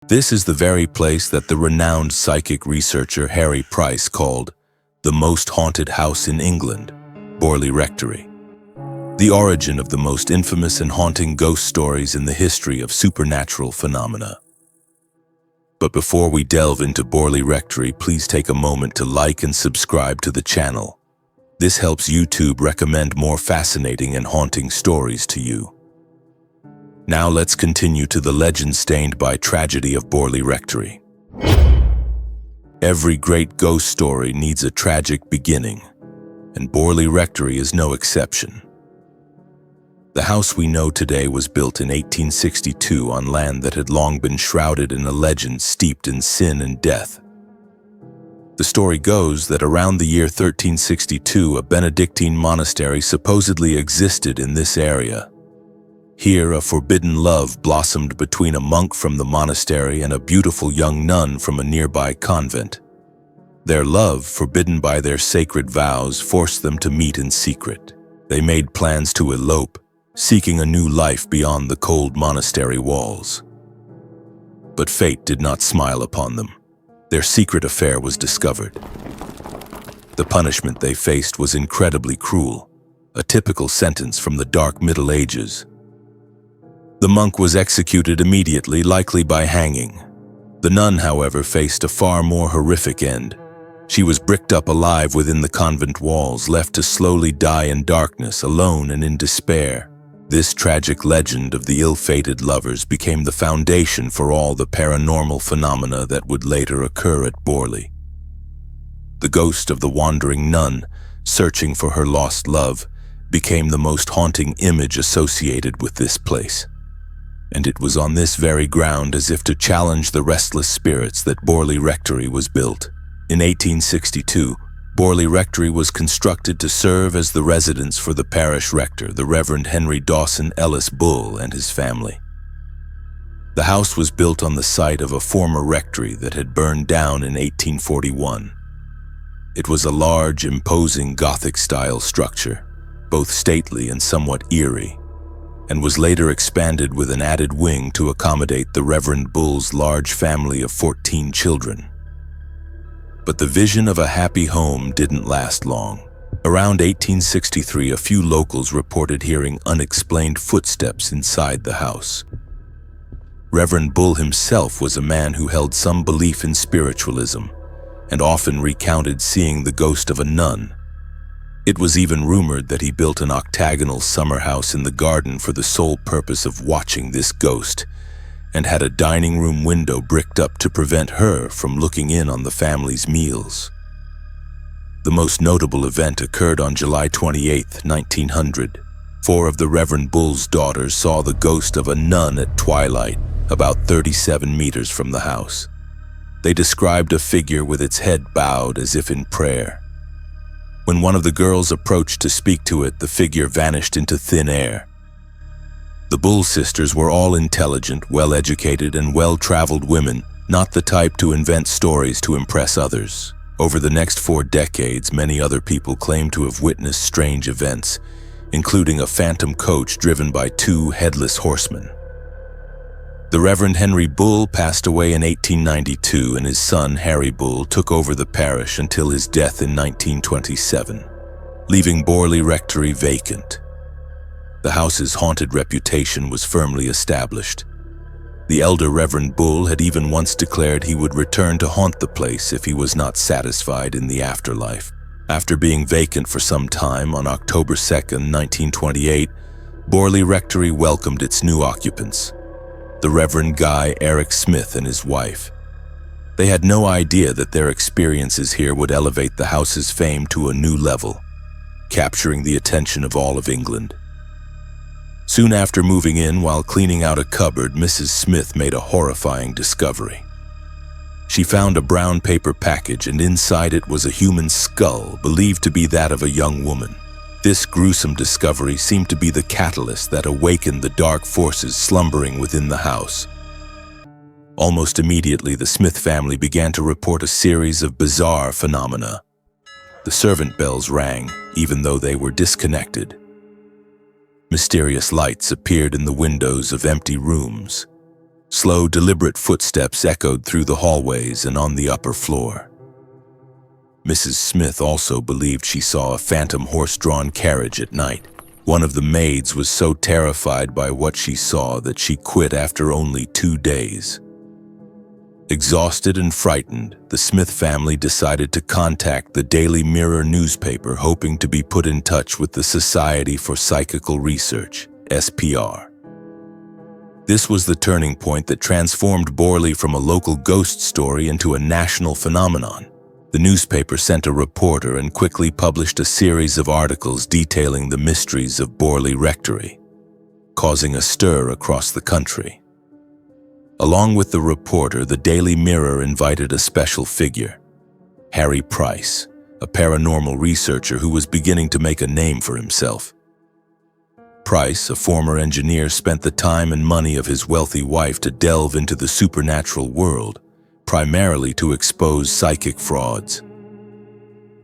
This is the very place that the renowned psychic researcher Harry Price called the most haunted house in England, Borley Rectory. The origin of the most infamous and haunting ghost stories in the history of supernatural phenomena. But before we delve into Borley Rectory, please take a moment to like and subscribe to the channel. This helps YouTube recommend more fascinating and haunting stories to you. Now let's continue to the legend stained by tragedy of Borley Rectory. Every great ghost story needs a tragic beginning, and Borley Rectory is no exception. The house we know today was built in 1862 on land that had long been shrouded in a legend steeped in sin and death. The story goes that around the year 1362, a Benedictine monastery supposedly existed in this area. Here, a forbidden love blossomed between a monk from the monastery and a beautiful young nun from a nearby convent. Their love, forbidden by their sacred vows, forced them to meet in secret. They made plans to elope, seeking a new life beyond the cold monastery walls. But fate did not smile upon them. Their secret affair was discovered. The punishment they faced was incredibly cruel, a typical sentence from the dark Middle Ages. The monk was executed immediately, likely by hanging. The nun, however, faced a far more horrific end. She was bricked up alive within the convent walls, left to slowly die in darkness, alone and in despair. This tragic legend of the ill-fated lovers became the foundation for all the paranormal phenomena that would later occur at Borley. The ghost of the wandering nun, searching for her lost love, became the most haunting image associated with this place. And it was on this very ground, as if to challenge the restless spirits, that Borley Rectory was built. In 1862, Borley Rectory was constructed to serve as the residence for the parish rector, the Reverend Henry Dawson Ellis Bull, and his family. The house was built on the site of a former rectory that had burned down in 1841. It was a large, imposing Gothic-style structure, both stately and somewhat eerie, and was later expanded with an added wing to accommodate the Reverend Bull's large family of 14 children. But the vision of a happy home didn't last long. Around 1863, a few locals reported hearing unexplained footsteps inside the house. Reverend Bull himself was a man who held some belief in spiritualism, and often recounted seeing the ghost of a nun. It was even rumored that he built an octagonal summer house in the garden for the sole purpose of watching this ghost, and had a dining room window bricked up to prevent her from looking in on the family's meals. The most notable event occurred on July 28, 1900. 4 of the Reverend Bull's daughters saw the ghost of a nun at twilight, about 37 meters from the house. They described a figure with its head bowed as if in prayer. When one of the girls approached to speak to it, the figure vanished into thin air. The Bull sisters were all intelligent, well-educated, and well-traveled women, not the type to invent stories to impress others. Over the next 4 decades, many other people claimed to have witnessed strange events, including a phantom coach driven by 2 headless horsemen. The Reverend Henry Bull passed away in 1892, and his son, Harry Bull, took over the parish until his death in 1927, leaving Borley Rectory vacant. The house's haunted reputation was firmly established. The elder Reverend Bull had even once declared he would return to haunt the place if he was not satisfied in the afterlife. After being vacant for some time, on October 2, 1928, Borley Rectory welcomed its new occupants, the Reverend Guy Eric Smith and his wife. They had no idea that their experiences here would elevate the house's fame to a new level, capturing the attention of all of England. Soon after moving in, while cleaning out a cupboard, Mrs. Smith made a horrifying discovery. She found a brown paper package, and inside it was a human skull, believed to be that of a young woman. This gruesome discovery seemed to be the catalyst that awakened the dark forces slumbering within the house. Almost immediately, the Smith family began to report a series of bizarre phenomena. The servant bells rang, even though they were disconnected. Mysterious lights appeared in the windows of empty rooms. Slow, deliberate footsteps echoed through the hallways and on the upper floor. Mrs. Smith also believed she saw a phantom horse-drawn carriage at night. One of the maids was so terrified by what she saw that she quit after only 2 days. Exhausted and frightened, the Smith family decided to contact the Daily Mirror newspaper, hoping to be put in touch with the Society for Psychical Research, SPR. This was the turning point that transformed Borley from a local ghost story into a national phenomenon. The newspaper sent a reporter and quickly published a series of articles detailing the mysteries of Borley Rectory, causing a stir across the country. Along with the reporter, the Daily Mirror invited a special figure, Harry Price, a paranormal researcher who was beginning to make a name for himself. Price, a former engineer, spent the time and money of his wealthy wife to delve into the supernatural world, primarily to expose psychic frauds.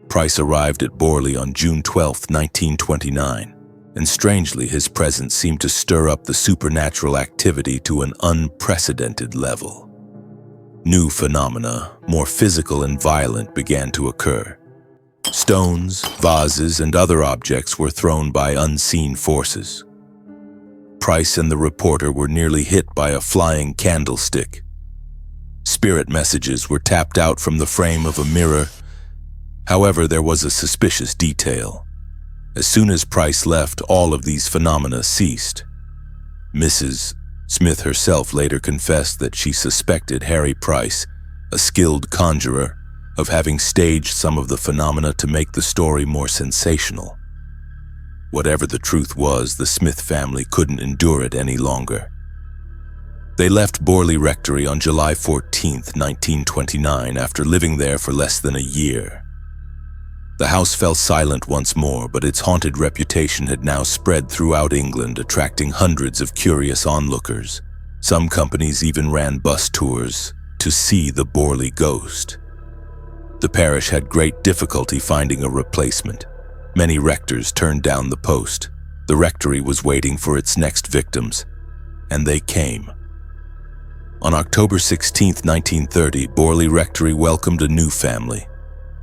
Price arrived at Borley on June 12, 1929, and strangely his presence seemed to stir up the supernatural activity to an unprecedented level. New phenomena, more physical and violent, began to occur. Stones, vases, and other objects were thrown by unseen forces. Price and the reporter were nearly hit by a flying candlestick. Spirit messages were tapped out from the frame of a mirror. However, there was a suspicious detail. As soon as Price left, all of these phenomena ceased. Mrs. Smith herself later confessed that she suspected Harry Price, a skilled conjurer, of having staged some of the phenomena to make the story more sensational. Whatever the truth was, the Smith family couldn't endure it any longer. They left Borley Rectory on July 14, 1929, after living there for less than a year. The house fell silent once more, but its haunted reputation had now spread throughout England, attracting hundreds of curious onlookers. Some companies even ran bus tours to see the Borley ghost. The parish had great difficulty finding a replacement. Many rectors turned down the post. The rectory was waiting for its next victims, and they came. On October 16, 1930, Borley Rectory welcomed a new family.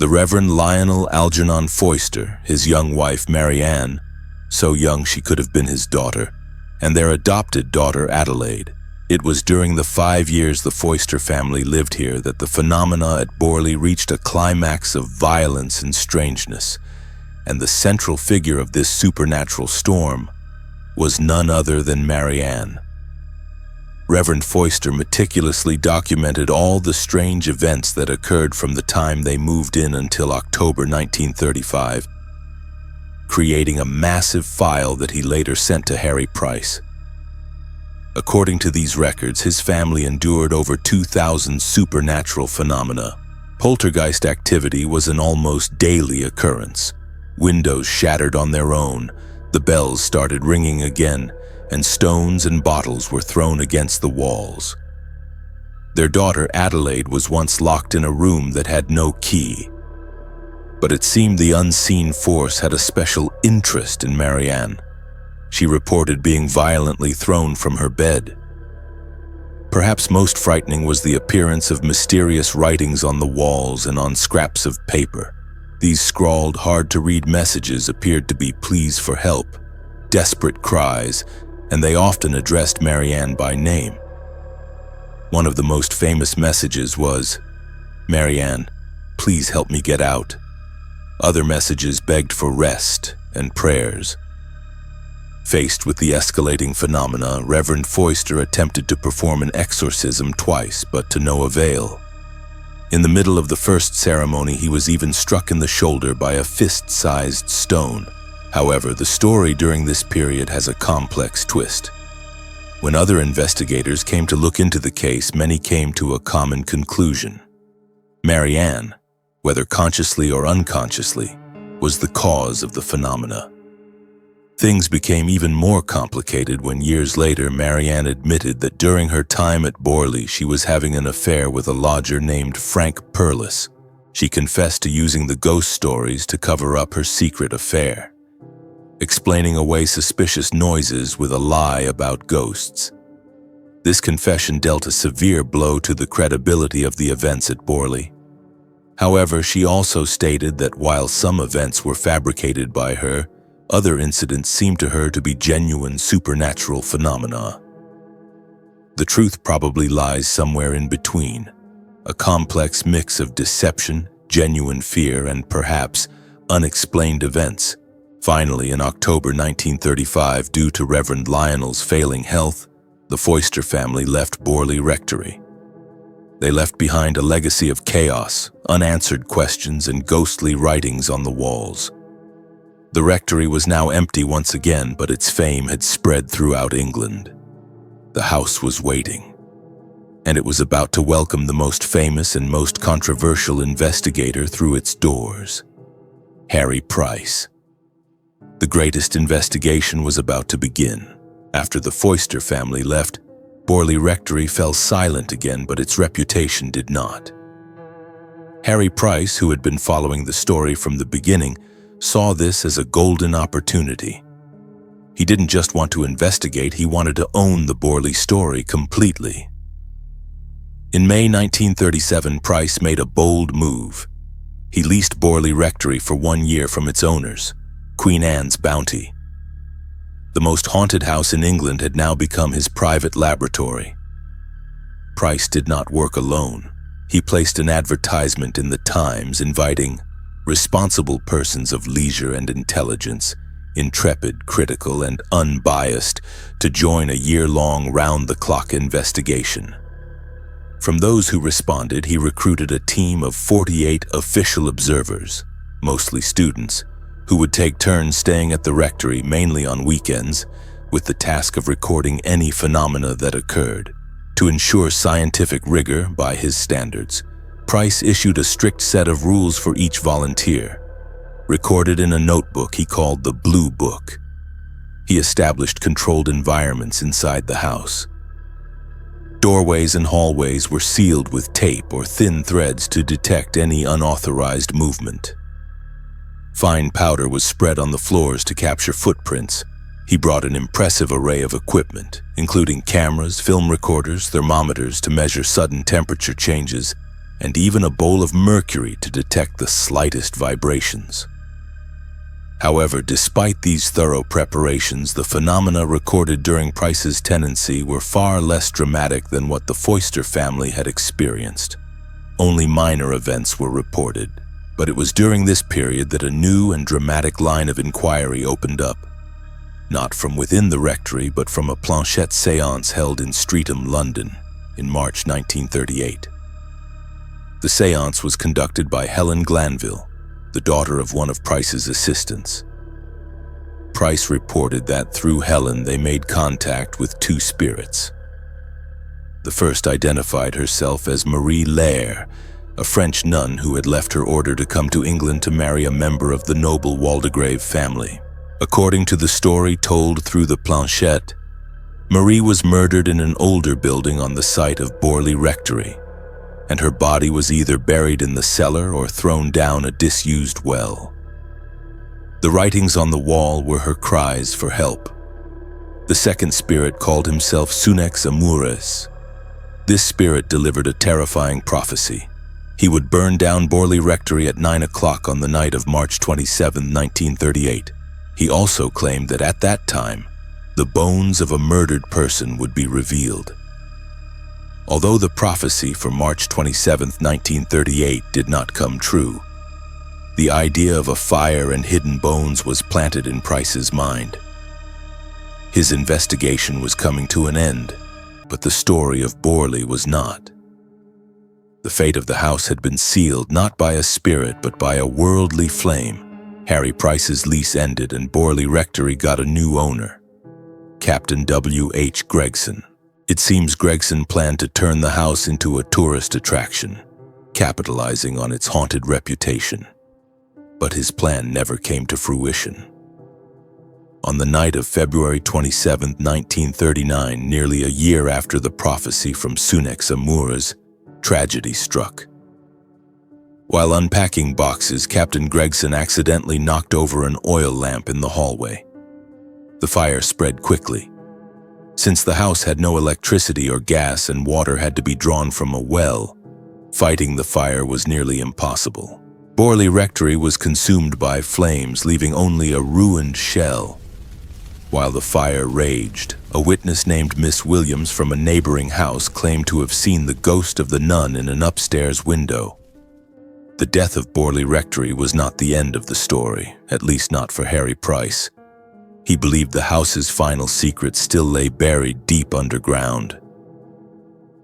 The Reverend Lionel Algernon Foyster, his young wife Mary Ann, so young she could have been his daughter, and their adopted daughter Adelaide. It was during the 5 years the Foyster family lived here that the phenomena at Borley reached a climax of violence and strangeness, and the central figure of this supernatural storm was none other than Mary Ann. Reverend Foyster meticulously documented all the strange events that occurred from the time they moved in until October 1935, creating a massive file that he later sent to Harry Price. According to these records, his family endured over 2,000 supernatural phenomena. Poltergeist activity was an almost daily occurrence. Windows shattered on their own, the bells started ringing again, and stones and bottles were thrown against the walls. Their daughter Adelaide was once locked in a room that had no key. But it seemed the unseen force had a special interest in Mary Ann. She reported being violently thrown from her bed. Perhaps most frightening was the appearance of mysterious writings on the walls and on scraps of paper. These scrawled, hard-to-read messages appeared to be pleas for help, desperate cries, and they often addressed Mary Ann by name. One of the most famous messages was, "Mary Ann, please help me get out." Other messages begged for rest and prayers. Faced with the escalating phenomena, Reverend Foyster attempted to perform an exorcism twice, but to no avail. In the middle of the first ceremony, he was even struck in the shoulder by a fist-sized stone. However, the story during this period has a complex twist. When other investigators came to look into the case, many came to a common conclusion. Mary Ann, whether consciously or unconsciously, was the cause of the phenomena. Things became even more complicated when years later Mary Ann admitted that during her time at Borley she was having an affair with a lodger named Frank Perlis. She confessed to using the ghost stories to cover up her secret affair, explaining away suspicious noises with a lie about ghosts. This confession dealt a severe blow to the credibility of the events at Borley. However, she also stated that while some events were fabricated by her, other incidents seemed to her to be genuine supernatural phenomena. The truth probably lies somewhere in between, a complex mix of deception, genuine fear, and perhaps unexplained events. Finally, in October 1935, due to Reverend Lionel's failing health, the Foister family left Borley Rectory. They left behind a legacy of chaos, unanswered questions, and ghostly writings on the walls. The rectory was now empty once again, but its fame had spread throughout England. The house was waiting, and it was about to welcome the most famous and most controversial investigator through its doors, Harry Price. The greatest investigation was about to begin. After the Foister family left, Borley Rectory fell silent again, but its reputation did not. Harry Price, who had been following the story from the beginning, saw this as a golden opportunity. He didn't just want to investigate, he wanted to own the Borley story completely. In May 1937, Price made a bold move. He leased Borley Rectory for 1 year from its owners, Queen Anne's Bounty. The most haunted house in England had now become his private laboratory. Price did not work alone. He placed an advertisement in the Times inviting responsible persons of leisure and intelligence, intrepid, critical, and unbiased, to join a year-long round-the-clock investigation. From those who responded, he recruited a team of 48 official observers, mostly students, who would take turns staying at the rectory mainly on weekends, with the task of recording any phenomena that occurred. To ensure scientific rigor by his standards, Price issued a strict set of rules for each volunteer, recorded in a notebook he called the Blue Book. He established controlled environments inside the house. Doorways and hallways were sealed with tape or thin threads to detect any unauthorized movement. Fine powder was spread on the floors to capture footprints. He brought an impressive array of equipment, including cameras, film recorders, thermometers to measure sudden temperature changes, and even a bowl of mercury to detect the slightest vibrations. However, despite these thorough preparations, the phenomena recorded during Price's tenancy were far less dramatic than what the Foister family had experienced. Only minor events were reported, but it was during this period that a new and dramatic line of inquiry opened up. Not from within the rectory, but from a planchette séance held in Streatham, London, in March 1938. The séance was conducted by Helen Glanville, the daughter of one of Price's assistants. Price reported that through Helen they made contact with two spirits. The first identified herself as Marie Lair, a French nun who had left her order to come to England to marry a member of the noble Waldegrave family. According to the story told through the planchette, Marie was murdered in an older building on the site of Borley Rectory, and her body was either buried in the cellar or thrown down a disused well. The writings on the wall were her cries for help. The second spirit called himself Sunex Maurice. This spirit delivered a terrifying prophecy. He would burn down Borley Rectory at 9 o'clock on the night of March 27, 1938. He also claimed that at that time, the bones of a murdered person would be revealed. Although the prophecy for March 27, 1938 did not come true, the idea of a fire and hidden bones was planted in Price's mind. His investigation was coming to an end, but the story of Borley was not. The fate of the house had been sealed not by a spirit but by a worldly flame. Harry Price's lease ended and Borley Rectory got a new owner, Captain W.H. Gregson. It seems Gregson planned to turn the house into a tourist attraction, capitalizing on its haunted reputation. But his plan never came to fruition. On the night of February 27, 1939, nearly a year after the prophecy from Sunex Maurice, tragedy struck. While unpacking boxes, Captain Gregson accidentally knocked over an oil lamp in the hallway. The fire spread quickly. Since the house had no electricity or gas and water had to be drawn from a well, fighting the fire was nearly impossible. Borley Rectory was consumed by flames, leaving only a ruined shell. While the fire raged, a witness named Miss Williams from a neighboring house claimed to have seen the ghost of the nun in an upstairs window. The death of Borley Rectory was not the end of the story, at least not for Harry Price. He believed the house's final secrets still lay buried deep underground.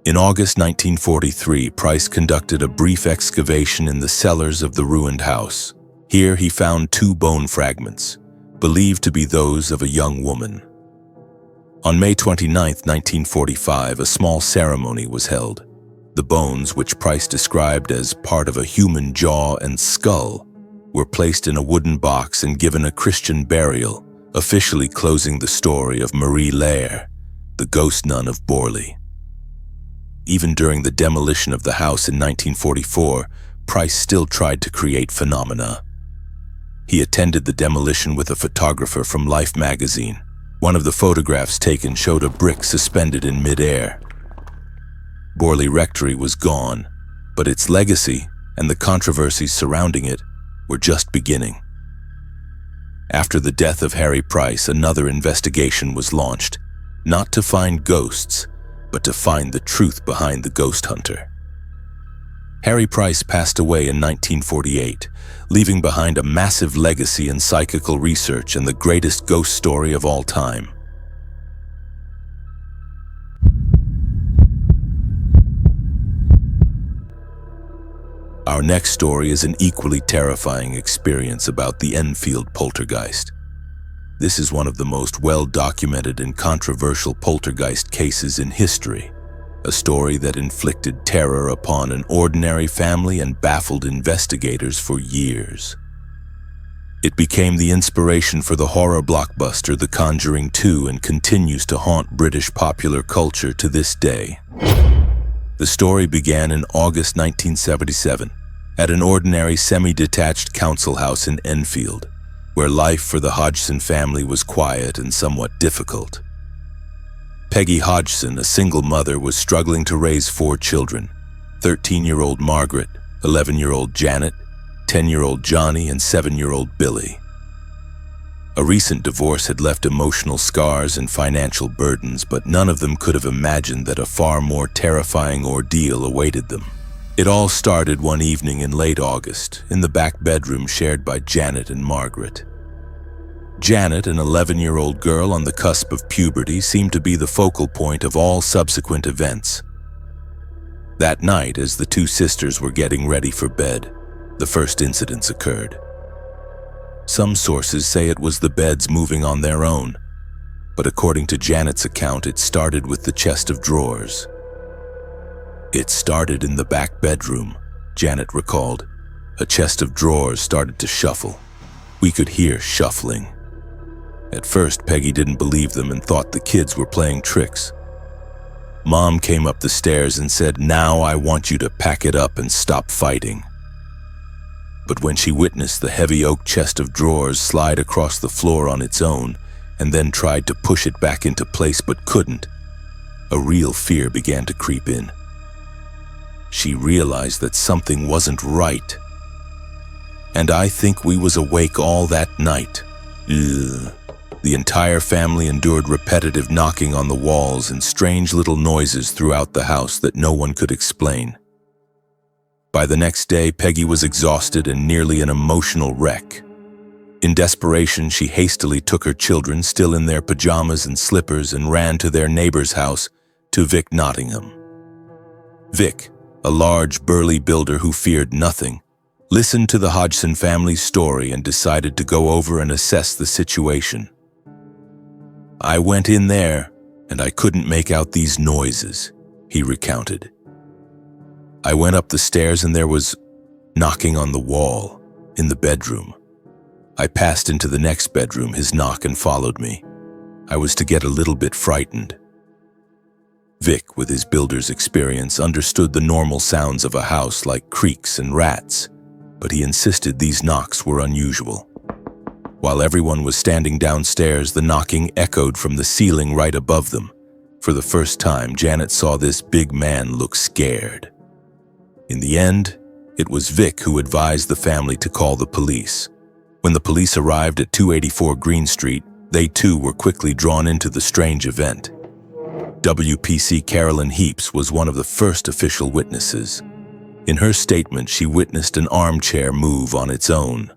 In August 1943, Price conducted a brief excavation in the cellars of the ruined house. Here he found 2 bone fragments, believed to be those of a young woman. On May 29, 1945, a small ceremony was held. The bones, which Price described as part of a human jaw and skull, were placed in a wooden box and given a Christian burial, officially closing the story of Marie Lair, the ghost nun of Borley. Even during the demolition of the house in 1944, Price still tried to create phenomena. He attended the demolition with a photographer from Life magazine. One of the photographs taken showed a brick suspended in midair. Borley Rectory was gone, but its legacy and the controversies surrounding it were just beginning. After the death of Harry Price, another investigation was launched, not to find ghosts, but to find the truth behind the ghost hunter. Harry Price passed away in 1948, leaving behind a massive legacy in psychical research and the greatest ghost story of all time. Our next story is an equally terrifying experience about the Enfield Poltergeist. This is one of the most well-documented and controversial poltergeist cases in history, a story that inflicted terror upon an ordinary family and baffled investigators for years. It became the inspiration for the horror blockbuster The Conjuring 2 and continues to haunt British popular culture to this day. The story began in August 1977 at an ordinary semi-detached council house in Enfield, where life for the Hodgson family was quiet and somewhat difficult. Peggy Hodgson, a single mother, was struggling to raise 4 children, 13-year-old Margaret, 11-year-old Janet, 10-year-old Johnny, and 7-year-old Billy. A recent divorce had left emotional scars and financial burdens, but none of them could have imagined that a far more terrifying ordeal awaited them. It all started one evening in late August, in the back bedroom shared by Janet and Margaret. Janet, an 11-year-old girl on the cusp of puberty, seemed to be the focal point of all subsequent events. That night, as the 2 sisters were getting ready for bed, the first incidents occurred. Some sources say it was the beds moving on their own, but according to Janet's account, it started with the chest of drawers. It started in the back bedroom, Janet recalled. A chest of drawers started to shuffle. We could hear shuffling. At first, Peggy didn't believe them and thought the kids were playing tricks. Mom came up the stairs and said, "Now I want you to pack it up and stop fighting." But when she witnessed the heavy oak chest of drawers slide across the floor on its own and then tried to push it back into place but couldn't, a real fear began to creep in. She realized that something wasn't right. "And I think we was awake all that night." Ugh. The entire family endured repetitive knocking on the walls and strange little noises throughout the house that no one could explain. By the next day, Peggy was exhausted and nearly an emotional wreck. In desperation, she hastily took her children, still in their pajamas and slippers, and ran to their neighbor's house, to Vic Nottingham. Vic, a large, burly builder who feared nothing, listened to the Hodgson family's story and decided to go over and assess the situation. "I went in there, and I couldn't make out these noises," he recounted. "I went up the stairs and there was knocking on the wall in the bedroom. I passed into the next bedroom, his knock, and followed me. I was to get a little bit frightened." Vic, with his builder's experience, understood the normal sounds of a house like creaks and rats, but he insisted these knocks were unusual. While everyone was standing downstairs, the knocking echoed from the ceiling right above them, For the first time, Janet saw this big man look scared. In the end, it was Vic who advised the family to call the police. When the police arrived at 284 Green Street, they too were quickly drawn into the strange event. WPC Carolyn Heaps was one of the first official witnesses. In her statement, she witnessed an armchair move on its own.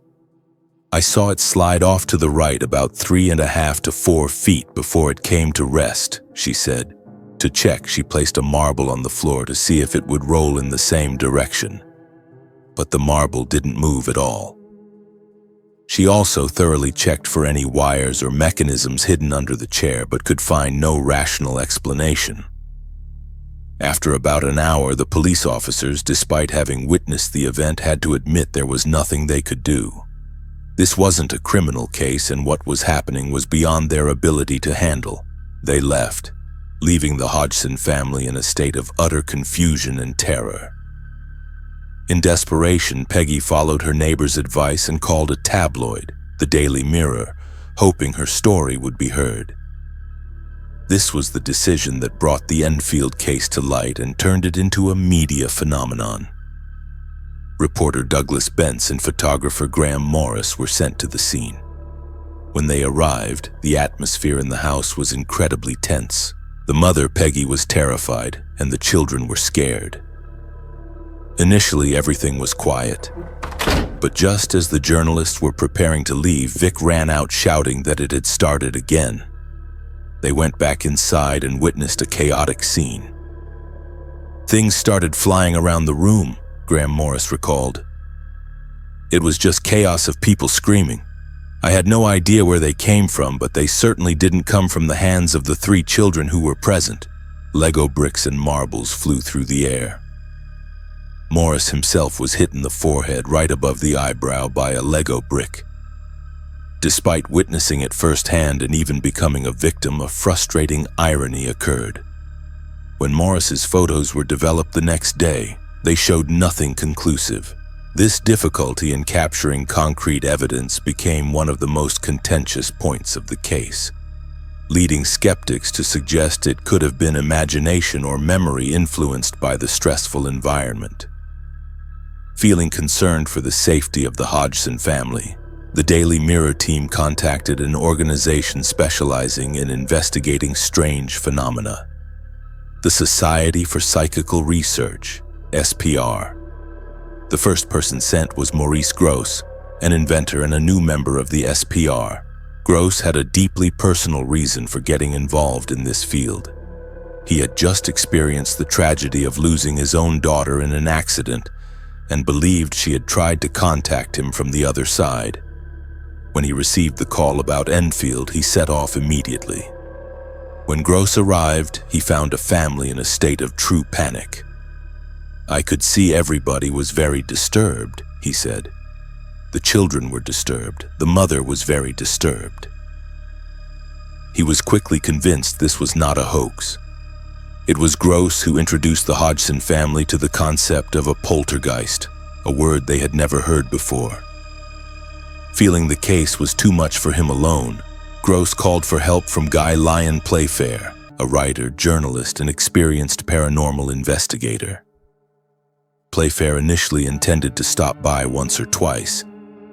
"I saw it slide off to the right about 3.5 to 4 feet before it came to rest," she said. To check, she placed a marble on the floor to see if it would roll in the same direction. But the marble didn't move at all. She also thoroughly checked for any wires or mechanisms hidden under the chair, but could find no rational explanation. After about an hour, the police officers, despite having witnessed the event, had to admit there was nothing they could do. This wasn't a criminal case, and what was happening was beyond their ability to handle. They left, leaving the Hodgson family in a state of utter confusion and terror. In desperation, Peggy followed her neighbor's advice and called a tabloid, the Daily Mirror, hoping her story would be heard. This was the decision that brought the Enfield case to light and turned it into a media phenomenon. Reporter Douglas Bentz and photographer Graham Maurice were sent to the scene. When they arrived, the atmosphere in the house was incredibly tense. The mother, Peggy, was terrified, and the children were scared. Initially, everything was quiet. But just as the journalists were preparing to leave, Vic ran out shouting that it had started again. They went back inside and witnessed a chaotic scene. "Things started flying around the room," Graham Maurice recalled. "It was just chaos of people screaming. I had no idea where they came from, but they certainly didn't come from the hands of the 3 children who were present." Lego bricks and marbles flew through the air. Maurice himself was hit in the forehead right above the eyebrow by a Lego brick. Despite witnessing it firsthand and even becoming a victim, a frustrating irony occurred. When Maurice's photos were developed the next day, they showed nothing conclusive. This difficulty in capturing concrete evidence became one of the most contentious points of the case, leading skeptics to suggest it could have been imagination or memory influenced by the stressful environment. Feeling concerned for the safety of the Hodgson family, the Daily Mirror team contacted an organization specializing in investigating strange phenomena, the Society for Psychical Research, SPR. The first person sent was Maurice Grosse, an inventor and a new member of the SPR. Grosse had a deeply personal reason for getting involved in this field. He had just experienced the tragedy of losing his own daughter in an accident and believed she had tried to contact him from the other side. When he received the call about Enfield, he set off immediately. When Grosse arrived, he found a family in a state of true panic. "I could see everybody was very disturbed," he said. "The children were disturbed. The mother was very disturbed." He was quickly convinced this was not a hoax. It was Grosse who introduced the Hodgson family to the concept of a poltergeist, a word they had never heard before. Feeling the case was too much for him alone, Grosse called for help from Lyon Playfair, a writer, journalist, and experienced paranormal investigator. Playfair initially intended to stop by once or twice,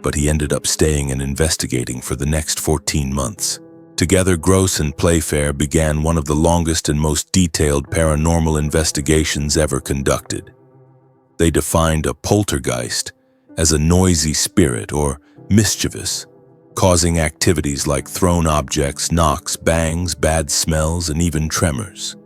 but he ended up staying and investigating for the next 14 months. Together, Grosse and Playfair began one of the longest and most detailed paranormal investigations ever conducted. They defined a poltergeist as a noisy spirit or mischievous, causing activities like thrown objects, knocks, bangs, bad smells, and even tremors.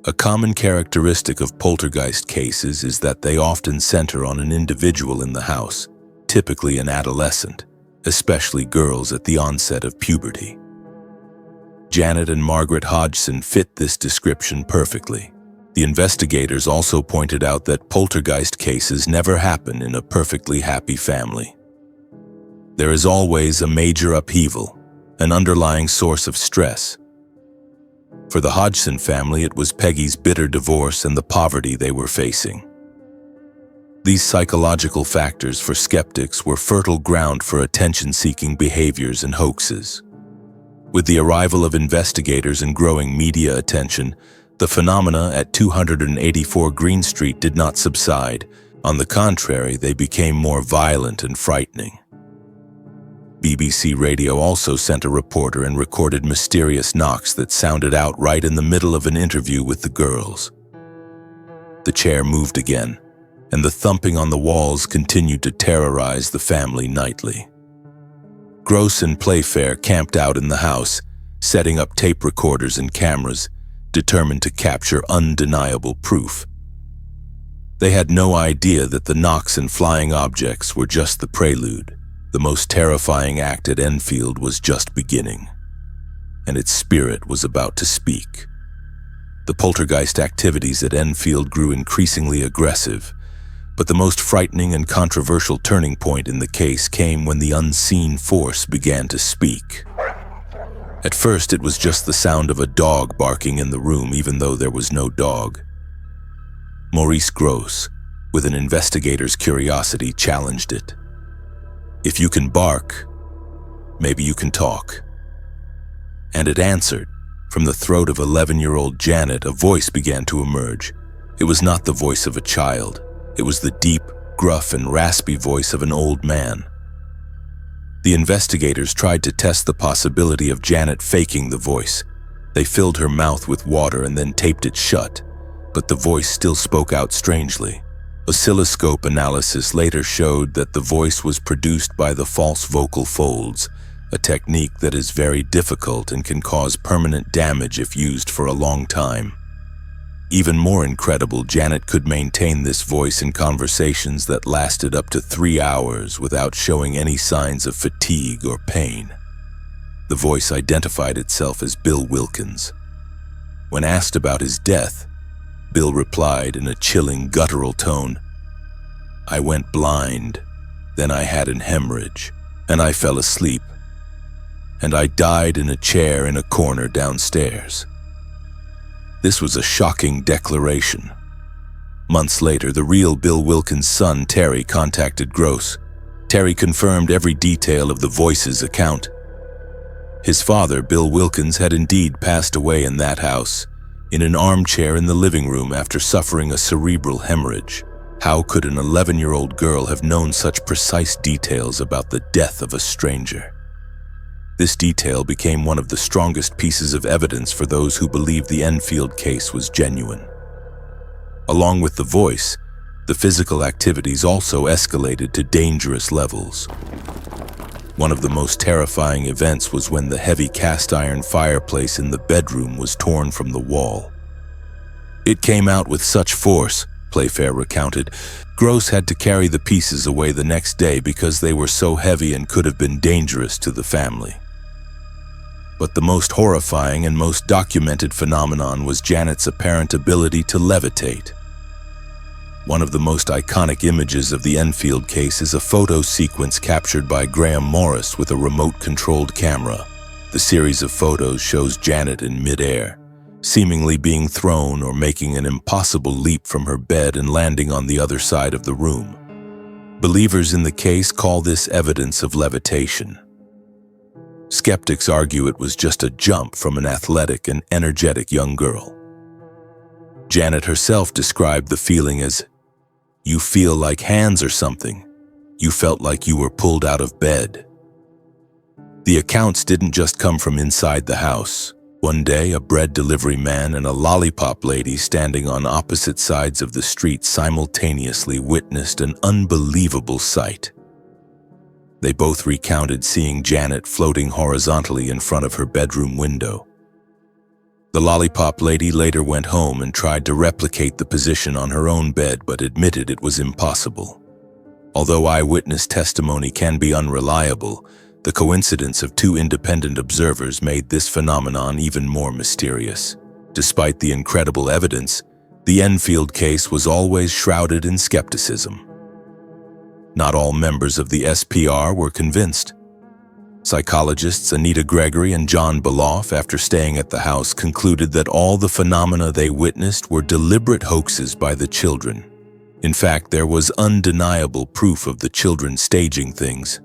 A common characteristic of poltergeist cases is that they often center on an individual in the house, typically an adolescent, especially girls at the onset of puberty. Janet and Margaret Hodgson fit this description perfectly. The investigators also pointed out that poltergeist cases never happen in a perfectly happy family. There is always a major upheaval, an underlying source of stress. For the Hodgson family, it was Peggy's bitter divorce and the poverty they were facing. These psychological factors for skeptics were fertile ground for attention-seeking behaviors and hoaxes. With the arrival of investigators and growing media attention, the phenomena at 284 Green Street did not subside. On the contrary, they became more violent and frightening. BBC Radio also sent a reporter and recorded mysterious knocks that sounded out right in the middle of an interview with the girls. The chair moved again, and the thumping on the walls continued to terrorize the family nightly. Grosse and Playfair camped out in the house, setting up tape recorders and cameras, determined to capture undeniable proof. They had no idea that the knocks and flying objects were just the prelude. The most terrifying act at Enfield was just beginning, and its spirit was about to speak. The poltergeist activities at Enfield grew increasingly aggressive, but the most frightening and controversial turning point in the case came when the unseen force began to speak. At first, it was just the sound of a dog barking in the room, even though there was no dog. Maurice Grosse, with an investigator's curiosity, challenged it. "If you can bark, maybe you can talk." And it answered. From the throat of 11-year-old Janet, a voice began to emerge. It was not the voice of a child. It was the deep, gruff, and raspy voice of an old man. The investigators tried to test the possibility of Janet faking the voice. They filled her mouth with water and then taped it shut, but the voice still spoke out strangely. Oscilloscope analysis later showed that the voice was produced by the false vocal folds, a technique that is very difficult and can cause permanent damage if used for a long time. Even more incredible, Janet could maintain this voice in conversations that lasted up to 3 hours without showing any signs of fatigue or pain. The voice identified itself as Bill Wilkins. When asked about his death, Bill replied in a chilling, guttural tone, "I went blind, then I had an hemorrhage, and I fell asleep, and I died in a chair in a corner downstairs." This was a shocking declaration. Months later, the real Bill Wilkins' son, Terry, contacted Grosse. Terry confirmed every detail of the voice's account. His father, Bill Wilkins, had indeed passed away in that house, in an armchair in the living room after suffering a cerebral hemorrhage. How could an 11-year-old girl have known such precise details about the death of a stranger? This detail became one of the strongest pieces of evidence for those who believed the Enfield case was genuine. Along with the voice, the physical activities also escalated to dangerous levels. One of the most terrifying events was when the heavy cast-iron fireplace in the bedroom was torn from the wall. "It came out with such force," Playfair recounted. "Grosse had to carry the pieces away the next day because they were so heavy and could have been dangerous to the family." But the most horrifying and most documented phenomenon was Janet's apparent ability to levitate. One of the most iconic images of the Enfield case is a photo sequence captured by Maurice with a remote-controlled camera. The series of photos shows Janet in midair, seemingly being thrown or making an impossible leap from her bed and landing on the other side of the room. Believers in the case call this evidence of levitation. Skeptics argue it was just a jump from an athletic and energetic young girl. Janet herself described the feeling as, "You feel like hands or something. You felt like you were pulled out of bed." The accounts didn't just come from inside the house. One day, a bread delivery man and a lollipop lady standing on opposite sides of the street simultaneously witnessed an unbelievable sight. They both recounted seeing Janet floating horizontally in front of her bedroom window. The lollipop lady later went home and tried to replicate the position on her own bed, but admitted it was impossible. Although eyewitness testimony can be unreliable, the coincidence of two independent observers made this phenomenon even more mysterious. Despite the incredible evidence, the Enfield case was always shrouded in skepticism. Not all members of the SPR were convinced. Psychologists Anita Gregory and John Beloff, after staying at the house, concluded that all the phenomena they witnessed were deliberate hoaxes by the children. In fact, there was undeniable proof of the children staging things.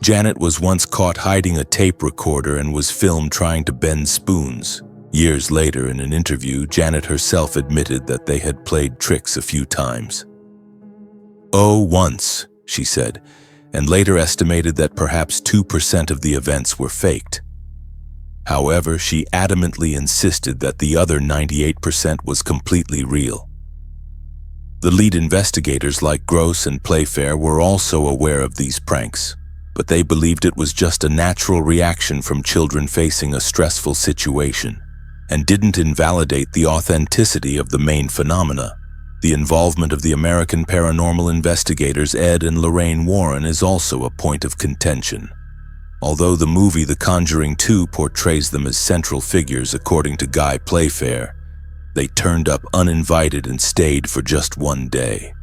Janet was once caught hiding a tape recorder and was filmed trying to bend spoons. Years later, in an interview, Janet herself admitted that they had played tricks a few times. "Oh, once," she said, and later estimated that perhaps 2% of the events were faked. However, she adamantly insisted that the other 98% was completely real. The lead investigators like Grosse and Playfair were also aware of these pranks, but they believed it was just a natural reaction from children facing a stressful situation, and didn't invalidate the authenticity of the main phenomena. The involvement of the American paranormal investigators Ed and Lorraine Warren is also a point of contention. Although the movie The Conjuring 2 portrays them as central figures according to Guy Playfair, they turned up uninvited and stayed for just one day.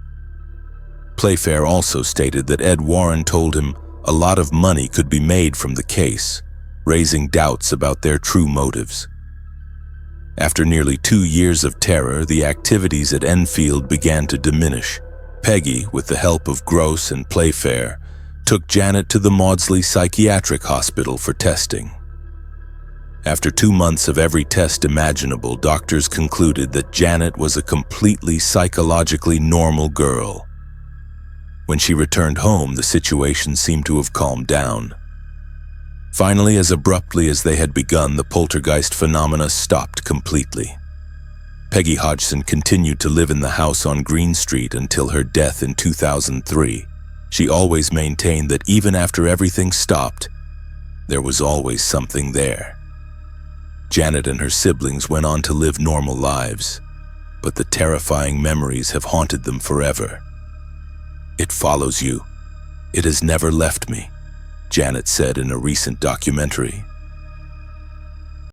Playfair also stated that Ed Warren told him a lot of money could be made from the case, raising doubts about their true motives. After nearly 2 years of terror, the activities at Enfield began to diminish. Peggy, with the help of Grosse and Playfair, took Janet to the Maudsley Psychiatric Hospital for testing. After 2 months of every test imaginable, doctors concluded that Janet was a completely psychologically normal girl. When she returned home, the situation seemed to have calmed down. Finally, as abruptly as they had begun, the poltergeist phenomena stopped completely. Peggy Hodgson continued to live in the house on Green Street until her death in 2003. She always maintained that even after everything stopped, there was always something there. Janet and her siblings went on to live normal lives, but the terrifying memories have haunted them forever. "It follows you. It has never left me," Janet said in a recent documentary.